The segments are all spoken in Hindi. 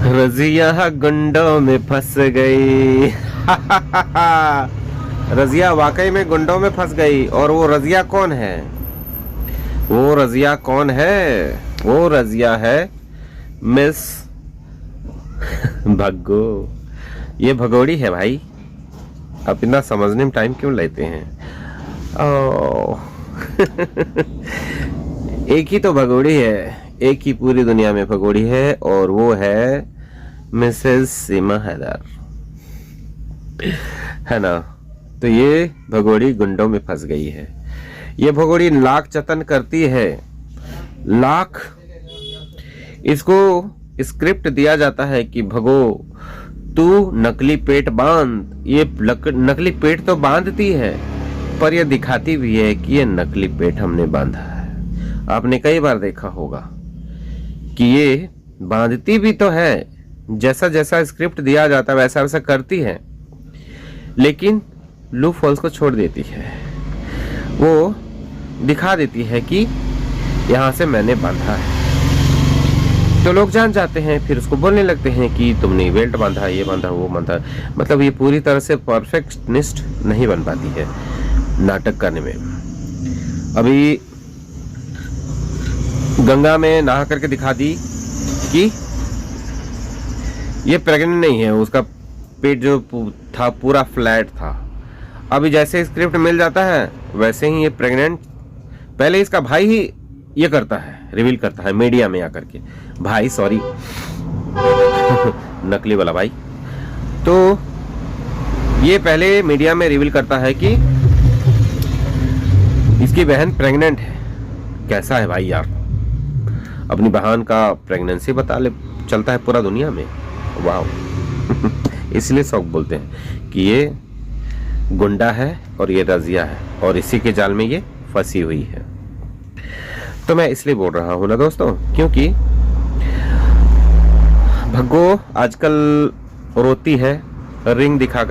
रजिया गुंडों में फंस गई। रजिया वाकई में गुंडों में फंस गई। और वो रजिया कौन है? वो रजिया कौन है? वो रजिया है मिस भग्गो। ये भगोड़ी है भाई। आप इतना समझने में टाइम क्यों लेते हैं? ओ एक ही तो भगोड़ी है, एक ही पूरी दुनिया में भगोड़ी है, और वो है मिसेस सीमा हैदर, है ना। तो ये भगोड़ी गुंडों में फंस गई है। ये भगोड़ी लाख जतन करती है, लाख। इसको स्क्रिप्ट दिया जाता है कि भगो तू नकली पेट बांध। ये नकली पेट तो बांधती है, पर यह दिखाती भी है कि ये नकली पेट हमने बांधा है। आपने कई बार देखा होगा कि ये बांधती भी तो है, जैसा जैसा स्क्रिप्ट दिया जाता है वैसा वैसा करती है, लेकिन लूप होल्स को छोड़ देती है। वो दिखा देती है कि यहां से मैंने बांधा है, तो लोग जान जाते हैं। फिर उसको बोलने लगते हैं कि तुमने बेल्ट बांधा, ये बांधा, वो बांधा। मतलब ये पूरी तरह से परफेक्शनिस्ट नहीं बन पाती है नाटक करने में। अभी गंगा में नहा करके दिखा दी कि ये प्रेग्नेंट नहीं है, उसका पेट जो था पूरा फ्लैट था। अभी जैसे स्क्रिप्ट मिल जाता है वैसे ही ये प्रेग्नेंट, पहले इसका भाई ही ये करता है, रिवील करता है मीडिया में आकर के। भाई सॉरी नकली वाला भाई। तो ये पहले मीडिया में रिवील करता है कि इसकी बहन प्रेग्नेंट है। कैसा है भाई यार, अपनी बहन का प्रेगनेंसी बता ले, चलता है पूरा दुनिया में। वाह इसलिए शौक बोलते हैं कि ये गुंडा है और ये रजिया है, और इसी के जाल में ये फंसी हुई है। तो मैं इसलिए बोल रहा हूं ना दोस्तों, क्योंकि भग्गो आजकल रोती है रिंग दिखा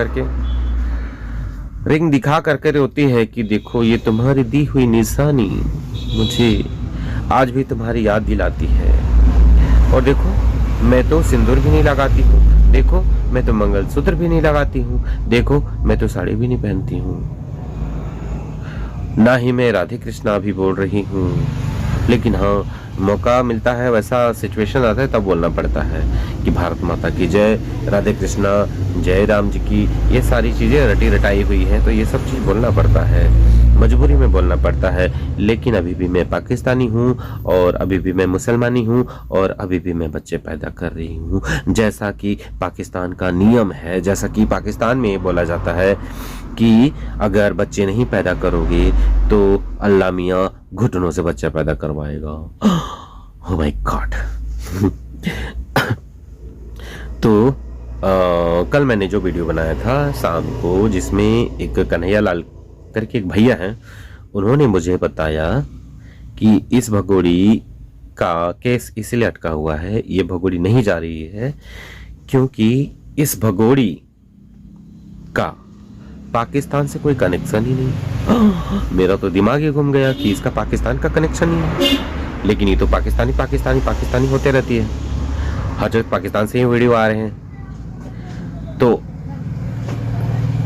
करके रोती है कि देखो ये तुम्हारी दी हुई निशानी मुझे आज भी तुम्हारी याद दिलाती है। और देखो मैं तो सिंदूर भी नहीं लगाती हूँ, देखो मैं तो मंगलसूत्र भी नहीं लगाती हूँ, देखो मैं तो साड़ी भी नहीं पहनती हूँ, ना ही मैं राधे कृष्णा भी बोल रही हूँ। लेकिन हाँ, मौका मिलता है, वैसा सिचुएशन आता है तब बोलना पड़ता है कि भारत माता की जय, राधे कृष्णा, जय राम जी की। ये सारी चीजें रटी रटाई हुई हैं, तो ये सब चीज बोलना पड़ता है, मजबूरी में बोलना पड़ता है। लेकिन अभी भी मैं पाकिस्तानी हूँ, और अभी भी मैं मुसलमानी हूँ, और अभी भी मैं बच्चे पैदा कर रही हूँ, जैसा कि पाकिस्तान का नियम है। जैसा कि पाकिस्तान में बोला जाता है कि अगर बच्चे नहीं पैदा करोगे तो अल्लाह मियाँ घुटनों से बच्चा पैदा करवाएगा। Oh my God. तो कल मैंने जो वीडियो बनाया था शाम को, जिसमें एक कन्हैया लाल करके एक भैया हैं, उन्होंने मुझे बताया कि इस भगोड़ी का केस इसलिए अटका हुआ है, ये भगोड़ी नहीं जा रही है क्योंकि इस भगोड़ी का पाकिस्तान से कोई कनेक्शन ही नहीं। मेरा तो दिमाग ही घूम गया कि इसका पाकिस्तान का कनेक्शन ही है, लेकिन ये तो पाकिस्तानी होते रहती है। हर जगह पाकिस्तान से ही वीडियो आ रहे हैं, तो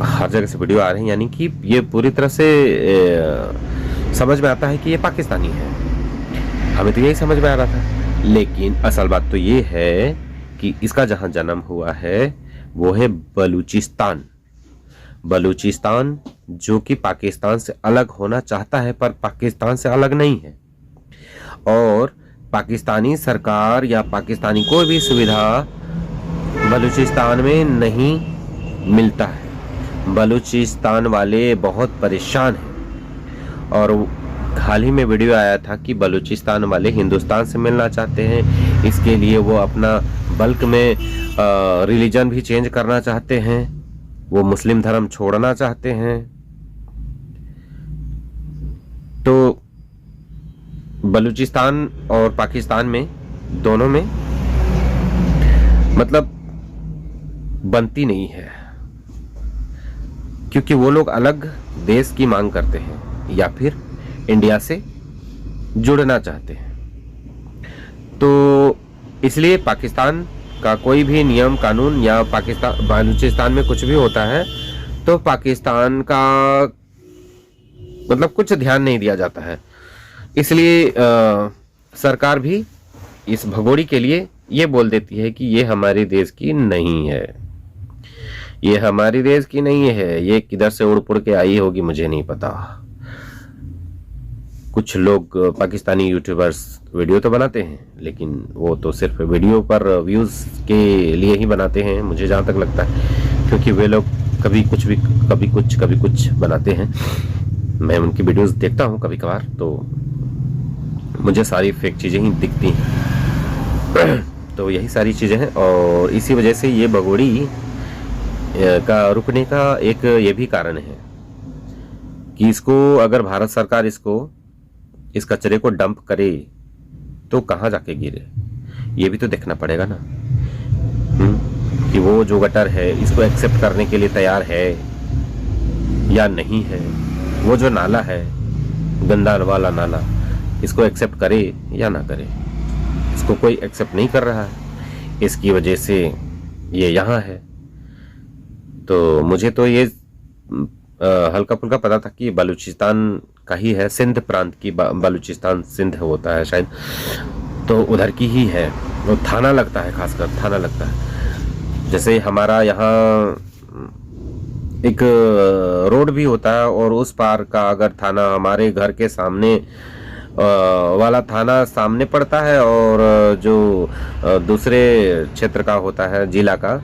हर जगह से वीडियो आ रहे हैं, यानी कि ये पूरी तरह से समझ में आता है कि ये पाकिस्तानी है। हमें तो यही समझ में आ रहा था, लेकिन असल बात तो ये है कि इसका जहां जन्म हुआ है वो है बलूचिस्तान, जो कि पाकिस्तान से अलग होना चाहता है पर पाकिस्तान से अलग नहीं है। और पाकिस्तानी सरकार या पाकिस्तानी कोई भी सुविधा बलूचिस्तान में नहीं मिलता है। बलूचिस्तान वाले बहुत परेशान हैं, और हाल ही में वीडियो आया था कि बलूचिस्तान वाले हिंदुस्तान से मिलना चाहते हैं। इसके लिए वो अपना बल्क में रिलीजन भी चेंज करना चाहते हैं, वो मुस्लिम धर्म छोड़ना चाहते हैं। तो बलूचिस्तान और पाकिस्तान में, दोनों में मतलब बनती नहीं है, क्योंकि वो लोग अलग देश की मांग करते हैं या फिर इंडिया से जुड़ना चाहते हैं। तो इसलिए पाकिस्तान का कोई भी नियम कानून या पाकिस्तान बलूचिस्तान में कुछ भी होता है तो पाकिस्तान का मतलब कुछ ध्यान नहीं दिया जाता है। इसलिए सरकार भी इस भगोड़ी के लिए ये बोल देती है कि ये हमारे देश की नहीं है, ये हमारे देश की नहीं है, ये किधर से उड़ पुड़ के आई होगी मुझे नहीं पता। कुछ लोग पाकिस्तानी यूट्यूबर्स वीडियो तो बनाते हैं, लेकिन वो तो सिर्फ वीडियो पर व्यूज़ के लिए ही बनाते हैं मुझे जहाँ तक लगता है, क्योंकि वे लोग कभी कुछ भी कभी कुछ बनाते हैं। मैं उनकी वीडियोस देखता हूँ कभी कभार, तो मुझे सारी फेक चीज़ें ही दिखती हैं। तो यही सारी चीज़ें हैं, और इसी वजह से ये भगोड़ी का रुकने का एक ये भी कारण है कि इसको अगर भारत सरकार इस कचरे को डंप करे तो कहाँ जाके गिरे, ये भी तो देखना पड़ेगा ना। कि वो जो गटर है इसको एक्सेप्ट करने के लिए तैयार है या नहीं है, वो जो नाला है गंदा वाला नाला इसको एक्सेप्ट करे या ना करे, इसको कोई एक्सेप्ट नहीं कर रहा है, इसकी वजह से ये यहाँ है। तो मुझे तो ये हल्का फुल्का पता था कि बलूचिस्तान का ही है, सिंध प्रांत की, बलूचिस्तान सिंध होता है शायद, तो उधर की ही है। वो थाना लगता है, खासकर थाना लगता है। जैसे हमारा यहाँ एक रोड भी होता है और उस पार का अगर थाना हमारे घर के सामने वाला थाना सामने पड़ता है और जो दूसरे क्षेत्र का होता है जिला का,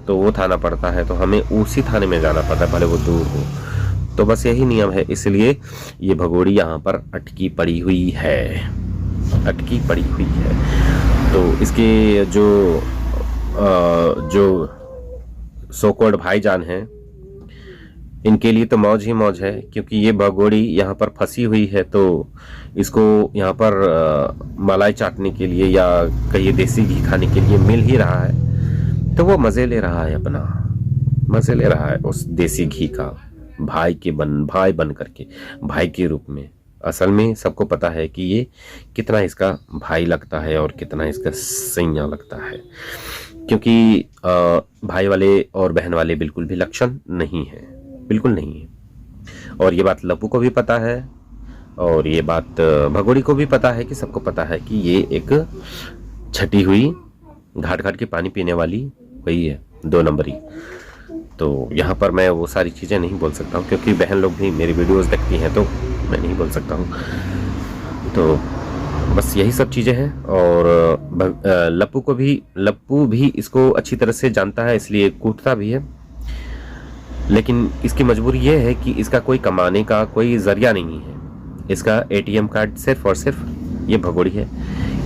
तो वो थाना पड़ता है, तो हमें उसी थाने में जाना पड़ता है भले वो दूर हो। तो बस यही नियम है, इसलिए ये भगोड़ी यहाँ पर अटकी पड़ी हुई है। तो इसके जो सो कॉल्ड भाईजान हैं, इनके लिए तो मौज ही मौज है, क्योंकि ये भगोड़ी यहाँ पर फंसी हुई है, तो इसको यहाँ पर मलाई चाटने के लिए या कहीं देसी घी खाने के लिए मिल ही रहा है, तो वो मजे ले रहा है, अपना मजे ले रहा है उस देसी घी का, भाई बन करके, भाई के रूप में। असल में सबको पता है कि ये कितना इसका भाई लगता है और कितना इसका सैया लगता है, क्योंकि भाई वाले और बहन वाले बिल्कुल भी लक्षण नहीं है, बिल्कुल नहीं है। और ये बात लप्पू को भी पता है, और ये बात भगोड़ी को भी पता है, कि सबको पता है कि ये एक छटी हुई घाट के पानी पीने वाली वही है, 2 नंबरी। तो यहाँ पर मैं वो सारी चीज़ें नहीं बोल सकता हूँ, क्योंकि बहन लोग भी मेरी वीडियोस देखती हैं, तो मैं नहीं बोल सकता हूँ। तो बस यही सब चीज़ें हैं। और लप्पू भी इसको अच्छी तरह से जानता है, इसलिए कूटता भी है, लेकिन इसकी मजबूरी ये है कि इसका कोई कमाने का कोई जरिया नहीं है। इसका ATM कार्ड सिर्फ और सिर्फ ये भगोड़ी है।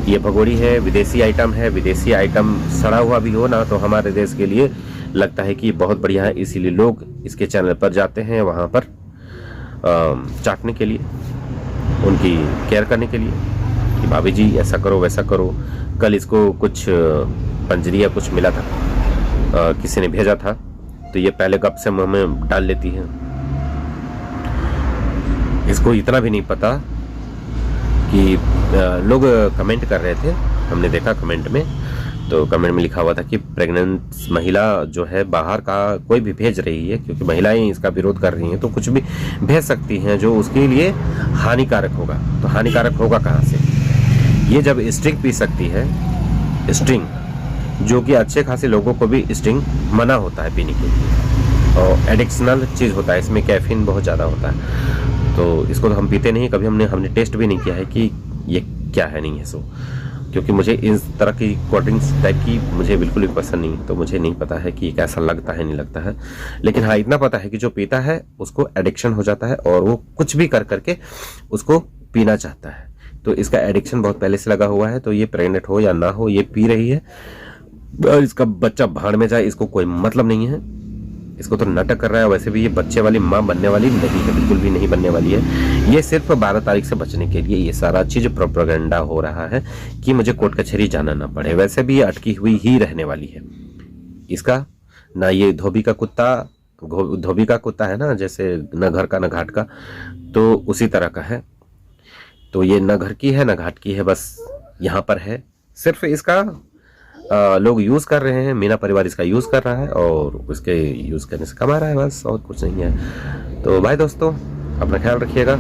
ये भगोड़ी है, विदेशी आइटम है। विदेशी आइटम सड़ा हुआ भी हो ना, तो हमारे देश के लिए लगता है कि ये बहुत बढ़िया है, इसीलिए लोग इसके चैनल पर जाते हैं, वहाँ पर चाटने के लिए, उनकी केयर करने के लिए, कि भाभी जी ऐसा करो वैसा करो। कल इसको कुछ पंजरी या कुछ मिला था, किसी ने भेजा था, तो ये पहले गप से मुंह में डाल लेती है। इसको इतना भी नहीं पता कि लोग कमेंट कर रहे थे, हमने देखा कमेंट में, तो कमेंट में लिखा हुआ था कि प्रेग्नेंट महिला जो है बाहर का कोई भी भेज रही है, क्योंकि महिलाएं इसका विरोध कर रही हैं, तो कुछ भी भेज सकती हैं जो उसके लिए हानिकारक होगा। तो हानिकारक होगा कहाँ से? ये जब स्ट्रिंग पी सकती है, स्ट्रिंग जो कि अच्छे खासे लोगों को भी स्ट्रिंग मना होता है पीने के लिए, और एडिक्शनल चीज़ होता है, इसमें कैफीन बहुत ज़्यादा होता है, तो इसको तो हम पीते नहीं, कभी हमने टेस्ट भी नहीं किया है कि ये क्या है, नहीं है सो, क्योंकि मुझे इस तरह की कोल्ड ड्रिंक्स टाइप की मुझे बिल्कुल भी पसंद नहीं, तो मुझे नहीं पता है कि ये कैसा लगता है, नहीं लगता है। लेकिन हाँ, इतना पता है कि जो पीता है उसको एडिक्शन हो जाता है, और वो कुछ भी कर करके उसको पीना चाहता है। तो इसका एडिक्शन बहुत पहले से लगा हुआ है, तो ये प्रेग्नेंट हो या ना हो, ये पी रही है, इसका बच्चा भाड़ में जाए, इसको कोई मतलब नहीं है। इसको तो नाटक कर रहा है। वैसे भी ये बच्चे वाली माँ बनने वाली नहीं है, बिल्कुल भी नहीं बनने वाली है। ये सिर्फ 12 तारीख से बचने के लिए ये सारा चीज प्रोपेगेंडा हो रहा है कि मुझे कोर्ट कचहरी जाना ना पड़े। वैसे भी ये अटकी हुई ही रहने वाली है। इसका ना ये धोबी का कुत्ता है ना, जैसे न घर का न घाट का, तो उसी तरह का है। तो ये न घर की है न घाट की है, बस यहाँ पर है। सिर्फ इसका लोग यूज़ कर रहे हैं, मीना परिवार इसका यूज़ कर रहा है और उसके यूज़ करने से कमा रहा है, बस और कुछ नहीं है। तो भाई दोस्तों, अपना ख्याल रखिएगा।